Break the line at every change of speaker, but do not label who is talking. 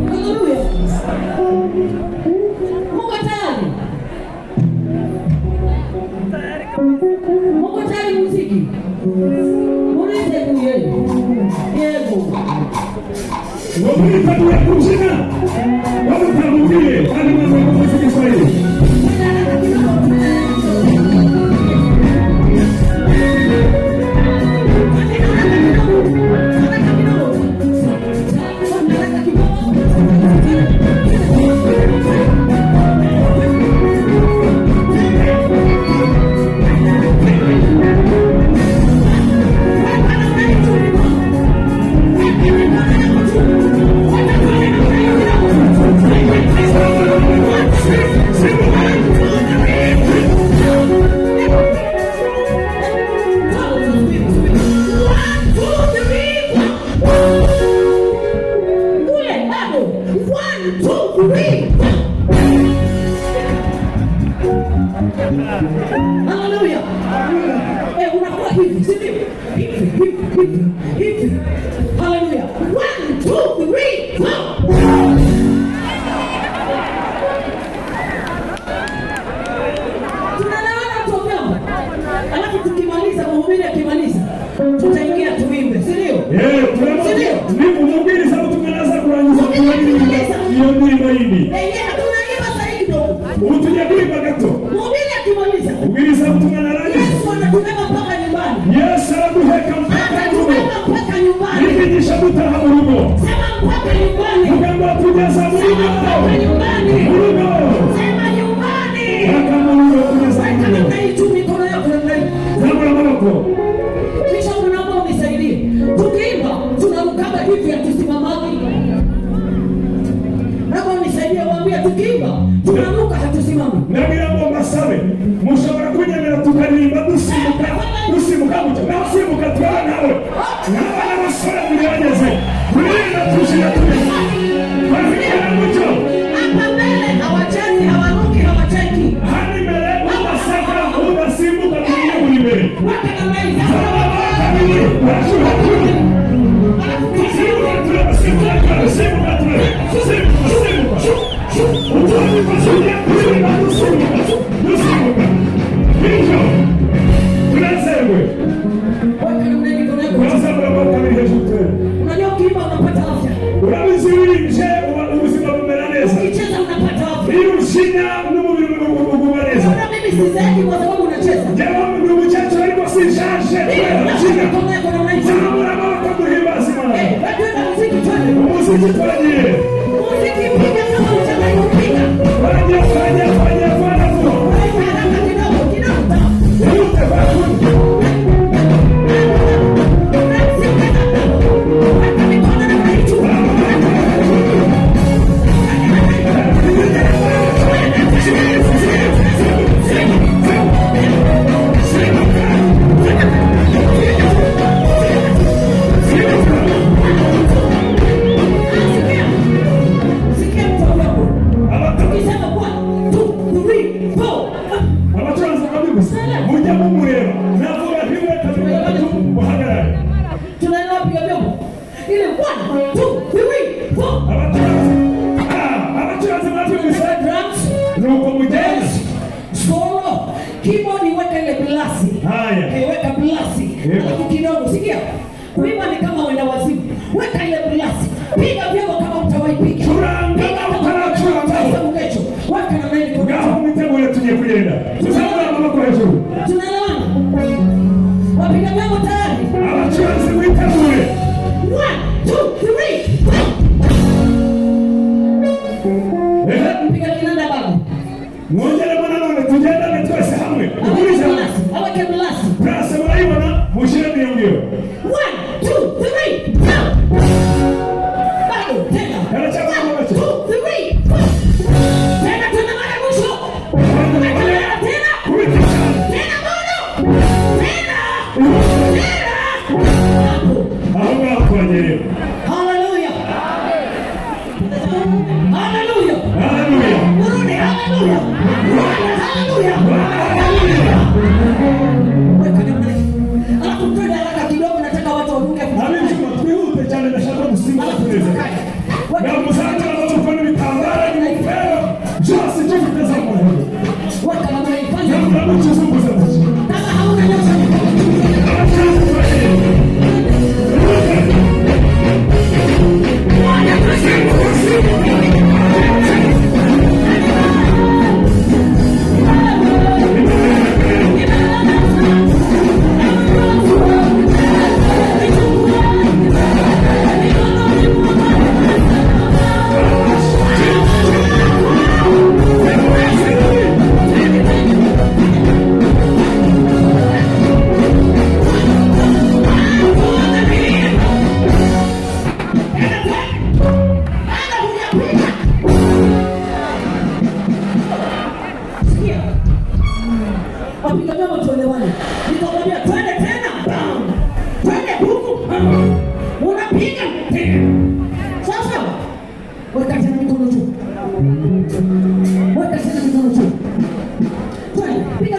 Haleluya. Mungu tayari. Mungu tayari muziki. Mulete kuyeye. Yego.
Wapili katu ya kumshika. Wapu tamukie. Kani mwanzo muziki Swahili.
Haleluya. Unakuwa hivi, si ndio? Hivi. Haleluya. 1, 2, 3, 4. Tunaelewana tuombe. Alafu tukimaliza mhubiri akimaliza, tutaingia tuimbe, si ndio? Si ndio?
Ni mhubiri sababu tumeanza kuanza kuimba. Hiyo ndio hivi.
Tunaimba sasa kidogo.
Utujadili bagato.
Mhubiri akimaliza.
Mhubiri sababu tumeanza.
Yesu anatubeba mpaka nyumbani.
Yesu anatuweka
mpaka nyumbani.
Nikijishabuta hapo rugo.
Sema mpaka nyumbani.
Mkamba kujaza murugo.
Mpaka nyumbani.
Murugo.
Sema nyumbani.
Mpaka murugo kujaza murugo.
Kama naitu mikono yako ndani.
Zambo la maboko.
Kisha unaomba unisaidie. Tukiimba tunamkaba hivi hatusimamaki. Naomba unisaidie waambie tukiimba tunaruka hatusimami.
Na bila bomba sabe. Mushobora kunyemera tukarimba dusimuka. Dusimuka muto. Na usimuka twara nawe. N'abana basore birageze. Kurinda tushira tumenye. Barikira muto.
Hapa mbele hawacheki, hawaruki, hawacheki.
Hani mbele unasaka unasimuka kulia kuli mbele.
Wakanamaiza. Unajua ukiimba unapata afya. Ukicheza unapata afya. Mbona mimi sizeki kwa sababu unacheza? Muziki piga kama uchangai kupiga. Fanya tu. Keyboard iweka ile glasi.
Haya.
Weka glasi. Alafu kidogo sikia. Kuimba ni kama wenda wazimu. Weka ile glasi. Piga vyombo kama mtawahi piga.
Churanga kama utarachuranga.
Sasa mkecho. Weka na nani kwa.
Gaho mitego yetu tuje kuyenda. Tusanga mama kwa juu.
Tunaelewana? Wapiga vyombo tayari.
Abachuranzi mwitegure.
1, 2, 3. Mpiga kinanda babu.
Mwongele mwana none tujenda na twese hamwe.
Aweke glasi.
Brasa mwaibona mushire miongeo.
1, 2, 3. Bado tena. 1, 2, 3. Tena mara mwisho. Tena. Tena bado. Tena.
Hauna kwa njeri.
Hallelujah. Hallelujah.
Hallelujah.
Muruni hallelujah. Hallelujah. Weka namna hii. Alafu twende haraka kidogo nataka watu waruke.
Hali chuma tuiute chale na shamba msimu. Na muzati wanaokuwa ni mitambara ni upeo. Just to vitazama hivi.
Weka na maifanya.
Na mchuzunguza mchi.
Kama hauna nyota. Weka tena mikono juu. Piga